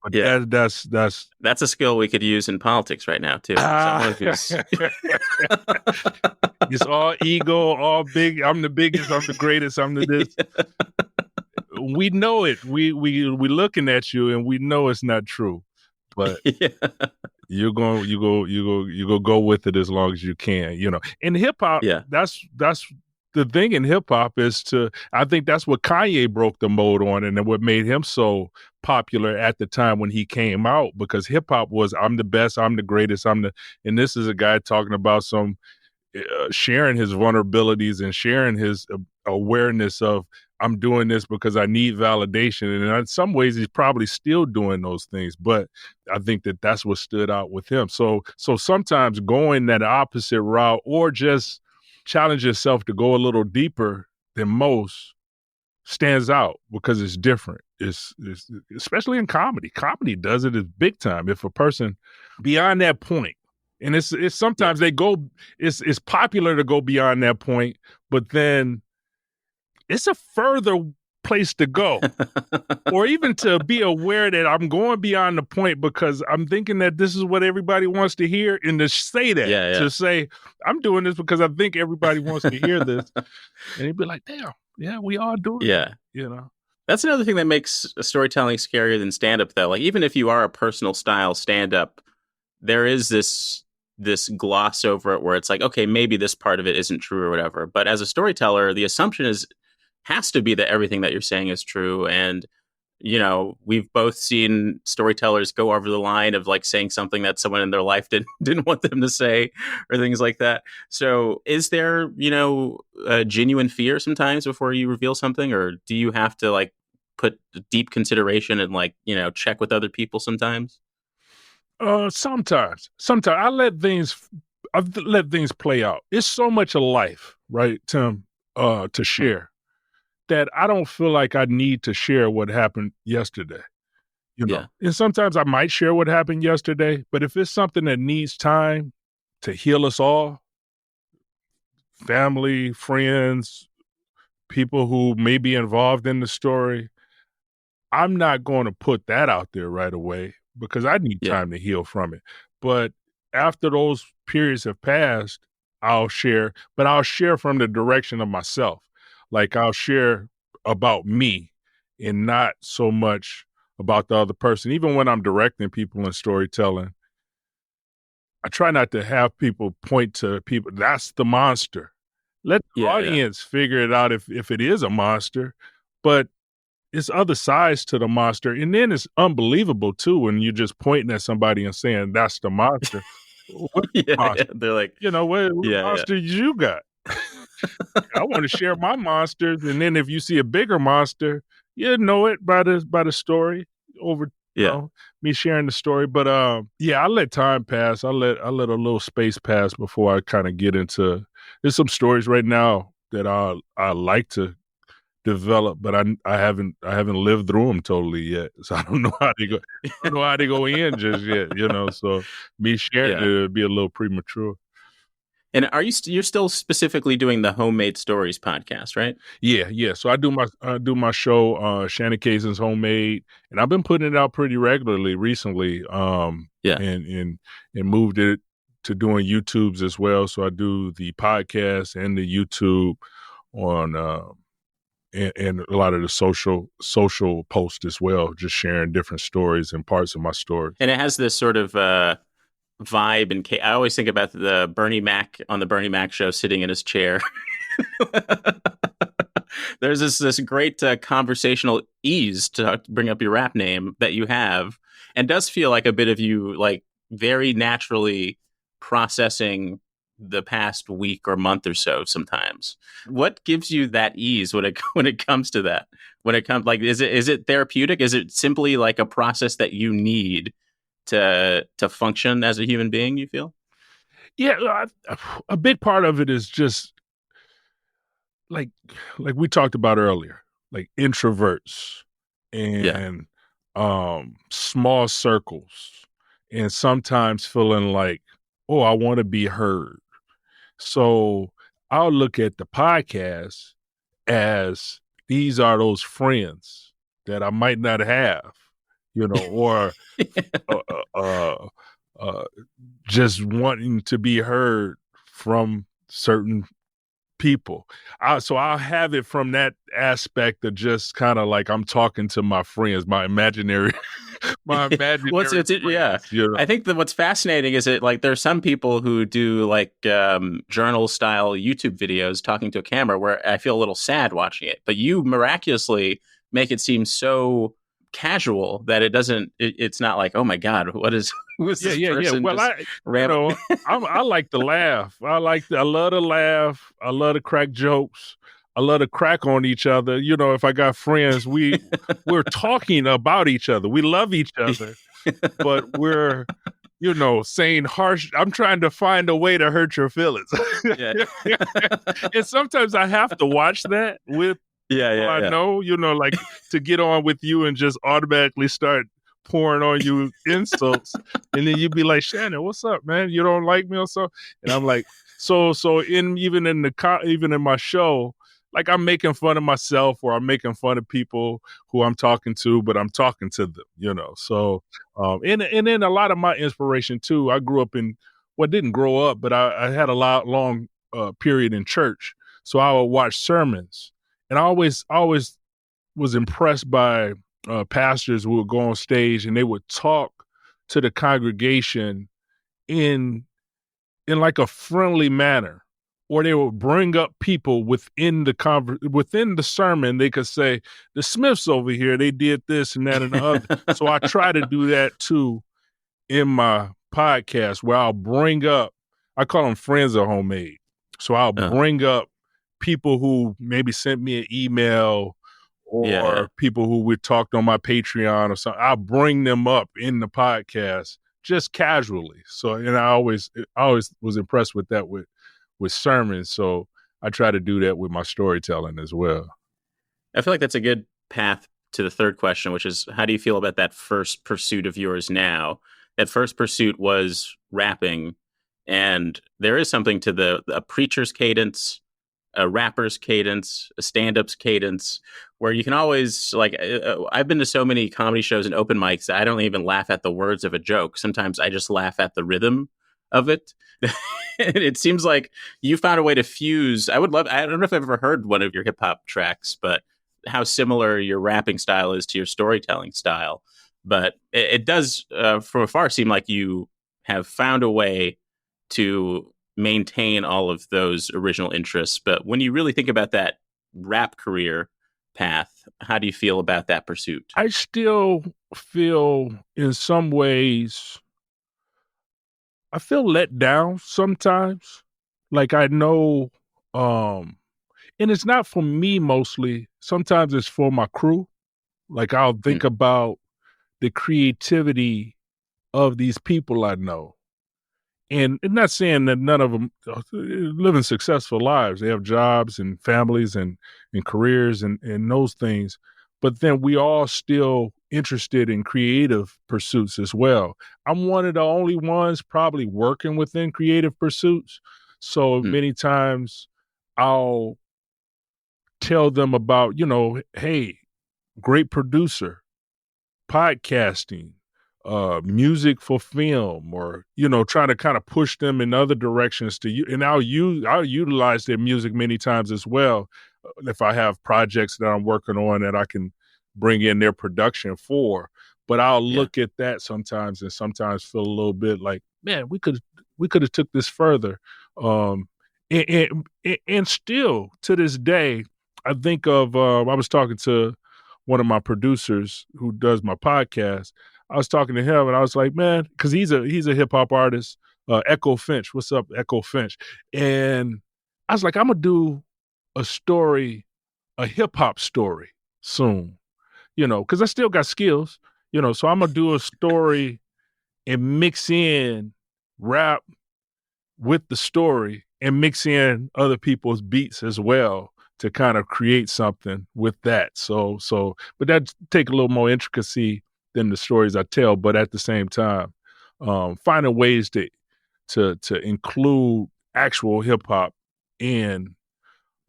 But that's a skill we could use in politics right now too. It's all ego, all big. I'm the biggest. I'm the greatest. I'm the this. We know it. We looking at you, and we know it's not true. But you're going to go with it as long as you can. In hip hop, that's the thing. In hip hop is I think that's what Kanye broke the mold on, and what made him so popular at the time when he came out, because hip hop was, I'm the best, I'm the greatest, and this is a guy talking about sharing his vulnerabilities and sharing his awareness of, I'm doing this because I need validation. And in some ways, he's probably still doing those things. But I think that's what stood out with him. So sometimes going that opposite route, or just challenge yourself to go a little deeper than most, stands out because it's different. It's especially in comedy. Comedy does it as big time. If a person beyond that point, and it's sometimes they go, it's popular to go beyond that point, but then it's a further place to go, or even to be aware that I'm going beyond the point because I'm thinking that this is what everybody wants to hear, and to say that, to say, I'm doing this because I think everybody wants to hear this. And you'd be like, damn, we all do it. That's another thing that makes storytelling scarier than stand-up, though. Like, even if you are a personal style stand-up, there is this this gloss over it where it's like, okay, maybe this part of it isn't true or whatever. But as a storyteller, the assumption has to be that everything that you're saying is true. And we've both seen storytellers go over the line of like saying something that someone in their life didn't want them to say or things like that. So is there, a genuine fear sometimes before you reveal something, or do you have to like put deep consideration and like, check with other people sometimes? Sometimes I let things play out. It's so much of life, right, Tim, to share that I don't feel like I need to share what happened yesterday. Yeah. And sometimes I might share what happened yesterday, but if it's something that needs time to heal us all, family, friends, people who may be involved in the story, I'm not going to put that out there right away because I need Yeah. time to heal from it. But after those periods have passed, I'll share, but I'll share from the direction of myself. Like I'll share about me and not so much about the other person. Even when I'm directing people in storytelling, I try not to have people point to people, that's the monster. Let the Yeah. audience figure it out if it is a monster. But it's other sides to the monster. And then it's unbelievable too when you're just pointing at somebody and saying, that's the monster. What Yeah. monster? They're like, What yeah. monsters you got? I want to share my monsters. And then if you see a bigger monster, you know it by the story over me sharing the story. But I let time pass. I let a little space pass before I kind of get into. There's some stories right now that I like to develop, but I haven't lived through them totally yet. So I don't know how they go. I don't know how they go in just yet. So me sharing it would be a little premature. And are you're still specifically doing the Homemade Stories podcast, right? Yeah. So I do my show, Shannon Cason's Homemade, and I've been putting it out pretty regularly recently. And moved it to doing YouTubes as well. So I do the podcast and the YouTube on and a lot of the social posts as well, just sharing different stories and parts of my story. And it has this sort of vibe, and I always think about the Bernie Mac on the Bernie Mac show sitting in his chair. There's this great conversational ease to bring up your rap name that you have, and does feel like a bit of you like very naturally processing the past week or month or so sometimes. What gives you that ease when it comes to that? When it comes, like, is it therapeutic? Is it simply like a process that you need to function as a human being, you feel? Yeah, a big part of it is just like we talked about earlier, like introverts and small circles, and sometimes feeling like, oh, I want to be heard. So I'll look at the podcast as these are those friends that I might not have, or just wanting to be heard from certain people. So I'll have it from that aspect of just kind of like I'm talking to my friends, my imaginary friends, I think that what's fascinating is it like there's some people who do like journal style YouTube videos talking to a camera where I feel a little sad watching it, but you miraculously make it seem so casual that it's not like, oh my God, who is this person? Well, I like to laugh. I love to laugh. I love to crack jokes. I love to crack on each other. If I got friends, we're talking about each other. We love each other, but we're, saying harsh. I'm trying to find a way to hurt your feelings. And sometimes I have to watch that with I know, like to get on with you and just automatically start pouring on you insults. And then you'd be like, Shannon, what's up, man? You don't like me or so? And I'm like, so even in my show, like I'm making fun of myself or I'm making fun of people who I'm talking to, but I'm talking to them, So, and then a lot of my inspiration too, I grew up didn't grow up, but I had a long period in church. So I would watch sermons. And I always was impressed by pastors who would go on stage and they would talk to the congregation in in like a friendly manner, or they would bring up people within the sermon. They could say, the Smiths over here, they did this and that and the other. So I try to do that too in my podcast, where I'll bring up, I call them friends of homemade. So I'll bring up people who maybe sent me an email, or people who we talked on my Patreon or something. I'll bring them up in the podcast just casually. So, and I always was impressed with that with sermons. So I try to do that with my storytelling as well. I feel like that's a good path to the third question, which is, how do you feel about that first pursuit of yours now? That first pursuit was rapping, and there is something to a preacher's cadence, a rapper's cadence, a stand-up's cadence, where you can always, like, I've been to so many comedy shows and open mics that I don't even laugh at the words of a joke. Sometimes I just laugh at the rhythm of it. It seems like you found a way to fuse. I don't know if I've ever heard one of your hip hop tracks, but how similar your rapping style is to your storytelling style. But it does, from afar, seem like you have found a way to maintain all of those original interests. But when you really think about that rap career path, how do you feel about that pursuit? I still feel, in some ways, I feel let down sometimes. Like, I know, and it's not for me mostly. Sometimes it's for my crew. Like, I'll think about the creativity of these people I know. And I'm not saying that none of them living successful lives. They have jobs and families and careers and those things. But then we all still interested in creative pursuits as well. I'm one of the only ones probably working within creative pursuits. So many times I'll tell them about, hey, great producer, podcasting, music for film, or trying to kind of push them in other directions and I'll utilize their music many times as well, if I have projects that I'm working on that I can bring in their production for. But I'll look at that sometimes and sometimes feel a little bit like, man, we could have took this further. And still to this day, I think of, I was talking to one of my producers who does my podcast. I was talking to him and I was like, man, because he's a hip hop artist, Echo Finch. What's up, Echo Finch? And I was like, I'm gonna do a hip hop story soon, because I still got skills, so I'm gonna do a story and mix in rap with the story and mix in other people's beats as well to kind of create something with that. But that take a little more intricacy than the stories I tell, but at the same time, finding ways to include actual hip hop in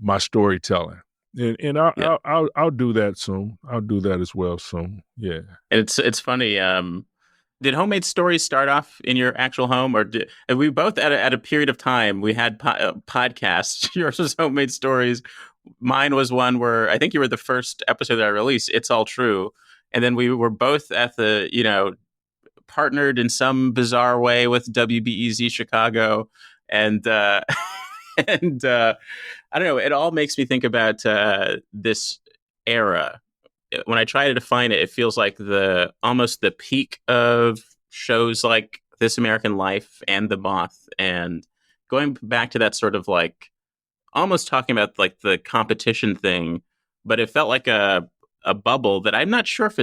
my storytelling, and I'll do that soon. I'll do that as well soon. Yeah, it's funny. Did Homemade Stories start off in your actual home, or did we both at a period of time we had podcasts? Yours was Homemade Stories. Mine was one where I think you were the first episode that I released. It's All True. And then we were both at the, partnered in some bizarre way with WBEZ Chicago. And, and I don't know, it all makes me think about this era. When I try to define it, it feels like almost the peak of shows like This American Life and The Moth, and going back to that sort of like almost talking about like the competition thing, but it felt like a bubble that I'm not sure if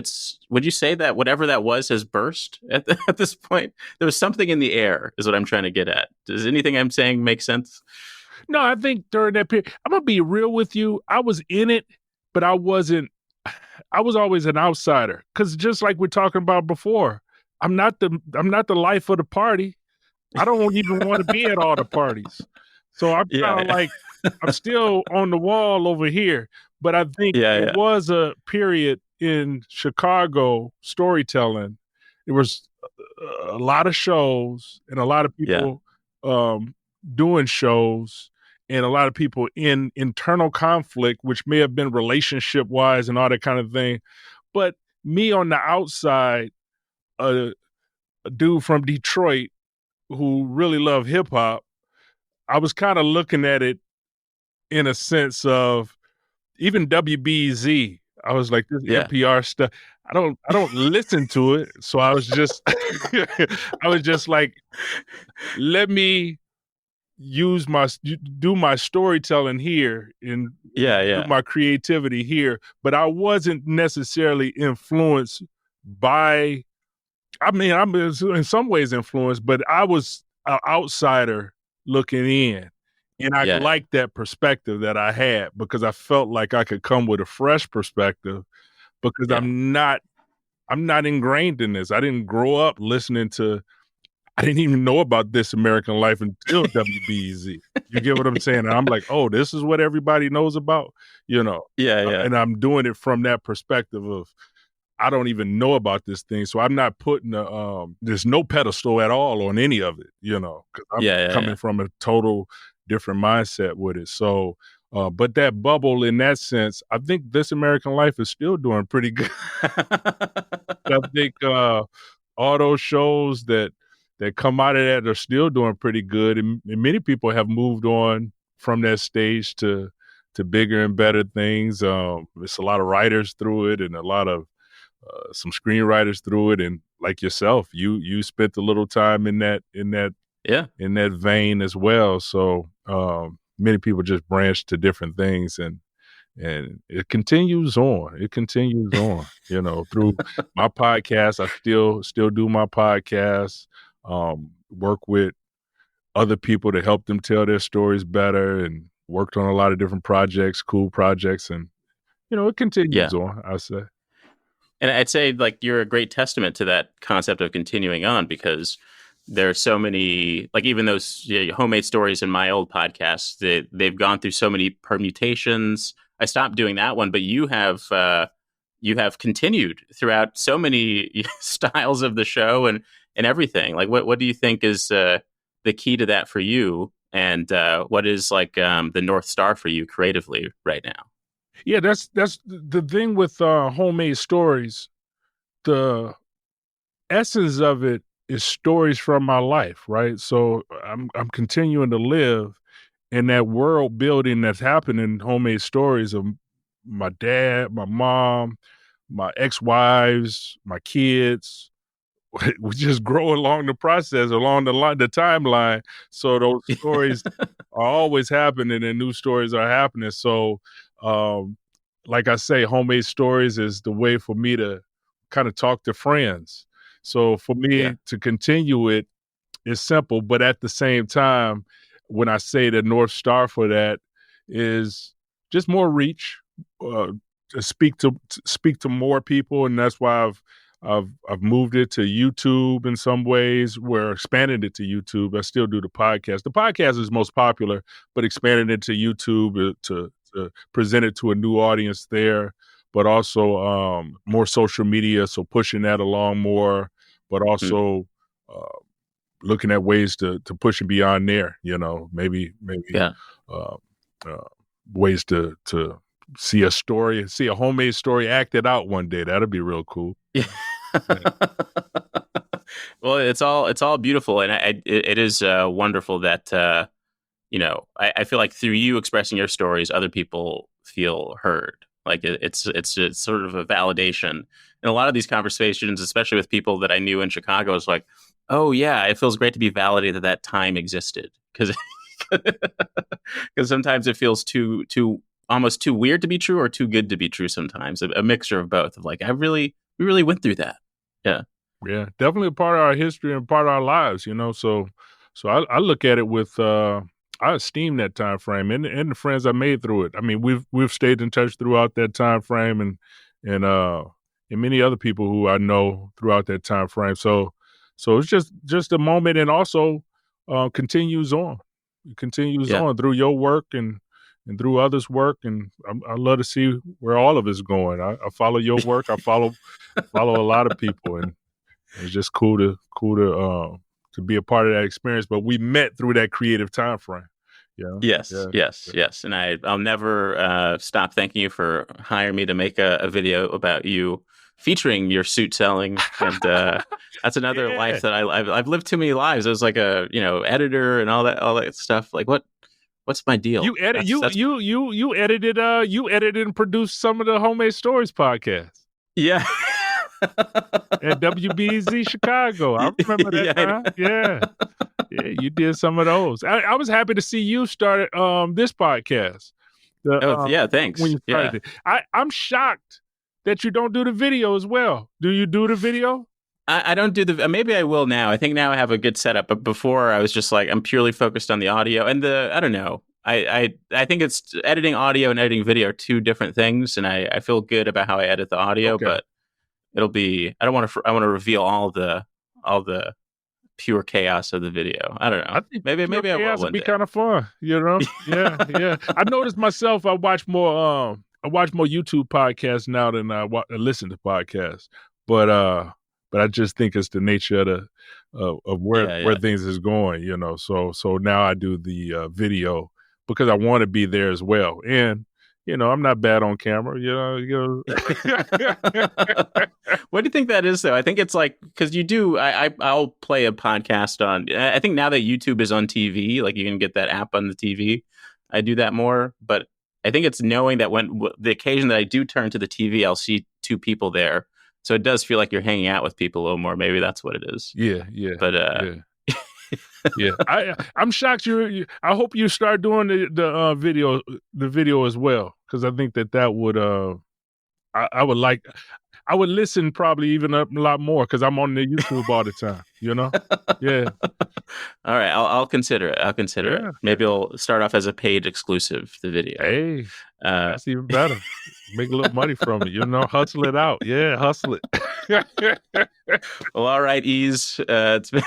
would you say that whatever that was has burst at this point? There was something in the air is what I'm trying to get at. Does anything I'm saying make sense? No, I think during that period, I'm going to be real with you. I was in it, but I was always an outsider. Cause just like we're talking about before, I'm not the life of the party. I don't even want to be at all the parties. So I'm kind of like, I'm still on the wall over here, but I think it was a period in Chicago storytelling. There was a lot of shows and a lot of people doing shows and a lot of people in internal conflict, which may have been relationship wise and all that kind of thing. But me on the outside, a dude from Detroit who really loved hip hop, I was kind of looking at it in a sense of even WBZ. I was like, this Yeah. NPR stuff. I don't listen to it. So I was just I was just like, let me do my storytelling here and Yeah. do Yeah. my creativity here. But I wasn't necessarily influenced by, I mean, I'm in some ways influenced, but I was an outsider looking in. And I Yeah. liked that perspective that I had because I felt like I could come with a fresh perspective because Yeah. I'm not ingrained in this. I didn't grow up listening to, I didn't even know about This American Life until WBZ. You get what I'm saying? And I'm like, oh, this is what everybody knows about, you know. Yeah. Yeah. And I'm doing it from that perspective of I don't even know about this thing, so I'm not putting there's no pedestal at all on any of it, you know, because I'm Yeah. Yeah. coming from a total different mindset with it. So, but that bubble in that sense, I think This American Life is still doing pretty good. I think all those shows that come out of that are still doing pretty good, and many people have moved on from that stage to bigger and better things. It's a lot of writers through it, and a lot of some screenwriters through it, and like yourself, you spent a little time in that Yeah. in that vein as well. So many people just branch to different things, and it continues on. It continues on. You know, through my podcast, I still do my podcast. Work with other people to help them tell their stories better, and worked on a lot of different projects, cool projects, and you know, it Yeah. continues on. I say. And I'd say like you're a great testament to that concept of continuing on because there are so many like even those homemade stories in my old podcast they've gone through so many permutations. I stopped doing that one, but you have continued throughout so many styles of the show and everything. Like what do you think is the key to that for you, and what is like the North Star for you creatively right now? Yeah, that's the thing with homemade stories. The essence of it is stories from my life, right? So I'm continuing to live in that world building that's happening in homemade stories of my dad, my mom, my ex-wives, my kids. We just grow along the process, along the timeline. So those stories are always happening, and new stories are happening. So, um, like I say, homemade stories is the way for me to kind of talk to friends. So for Yeah. me to continue it is simple, but at the same time, when I say the North Star for that is just more reach, uh, to speak to more people, and that's why I've moved it to YouTube in some ways. We're expanding it to YouTube. I still do the podcast. The podcast is most popular, but expanding it to YouTube to present it to a new audience there, but also more social media. So pushing that along more, but Mm. also uh, looking at ways to push it beyond there. You know, maybe Yeah. uh, uh, ways to see a homemade story acted out one day. That'd be real cool. Yeah. Yeah. Well, it's all beautiful, and it is wonderful that I feel like through you expressing your stories, other people feel heard. Like it's sort of a validation. And a lot of these conversations, especially with people that I knew in Chicago, is like, oh yeah, it feels great to be validated that time existed because sometimes it feels too almost too weird to be true or too good to be true. Sometimes a mixture of both. Of like, we really went through that. Yeah. Yeah, definitely a part of our history and part of our lives, you know. So I look at it with I esteem that time frame and the friends I made through it. I mean, we've stayed in touch throughout that time frame, and and many other people who I know throughout that time frame. So it's just a moment, and also continues on. It continues Yeah. on through your work and through others' work, and I love to see where all of it's going. I follow your work. I follow a lot of people, and it's just cool to be a part of that experience. But we met through that creative time frame. Yeah, Yes, yeah, yes, yeah. yes. And I'll never stop thanking you for hiring me to make a video about you featuring your suit selling, and that's another life that I've lived too many lives. I was like a editor and all that stuff. Like what's my deal? You edited and produced some of the Homemade Stories podcasts. Yeah. At WBZ Chicago. I remember that time. Yeah, you did some of those. I was happy to see you start this podcast. Thanks. When you started it. I'm shocked that you don't do the video as well. Do you do the video? I don't do maybe I will now. I think now I have a good setup, but before I was just like, I'm purely focused on the audio and I don't know. I think it's editing audio and editing video are two different things, and I feel good about how I edit the audio, but it'll be, I want to reveal all the pure chaos of the video. I don't know. I think maybe I will one day. Be kind of fun, Yeah. I noticed myself. I watch more YouTube podcasts now than I listen to podcasts. But I just think it's the nature of where things is going. So now I do the video because I want to be there as well. And I'm not bad on camera, What do you think that is, though? I think it's like, because you do, I'll play a podcast on, I think now that YouTube is on TV, like you can get that app on the TV, I do that more. But I think it's knowing that when the occasion that I do turn to the TV, I'll see two people there. So it does feel like you're hanging out with people a little more. Maybe that's what it is. Yeah. But, yeah, I'm shocked. I hope you start doing the video as well, because I think that would I would listen probably even a lot more because I'm on the YouTube all the time. Yeah. All right, I'll consider it. It. Maybe I'll start off as a paid exclusive. The video. Hey, that's even better. Make a little money from it. Hustle it out. Yeah, hustle it. Well, all right, Ease. It's been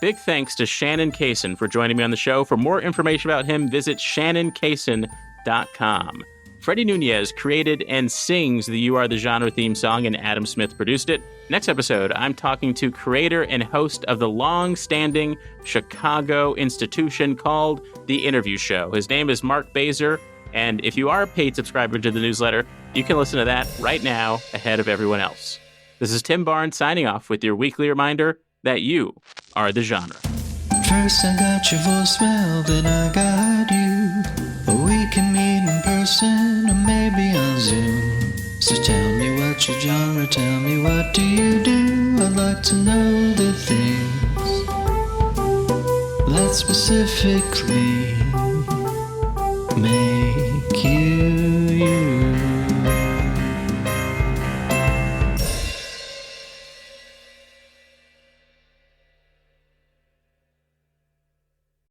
big thanks to Shannon Cason for joining me on the show. For more information about him, visit shannoncason.com. Freddie Nunez created and sings the You Are the Genre theme song, and Adam Smith produced it. Next episode, I'm talking to creator and host of the long-standing Chicago institution called The Interview Show. His name is Mark Baser, and if you are a paid subscriber to the newsletter, you can listen to that right now ahead of everyone else. This is Tim Barnes signing off with your weekly reminder that you are the genre. First I got your voicemail, then I got you. We can meet in person or maybe on Zoom. So tell me what's your genre, tell me what do you do. I'd like to know the things that specifically make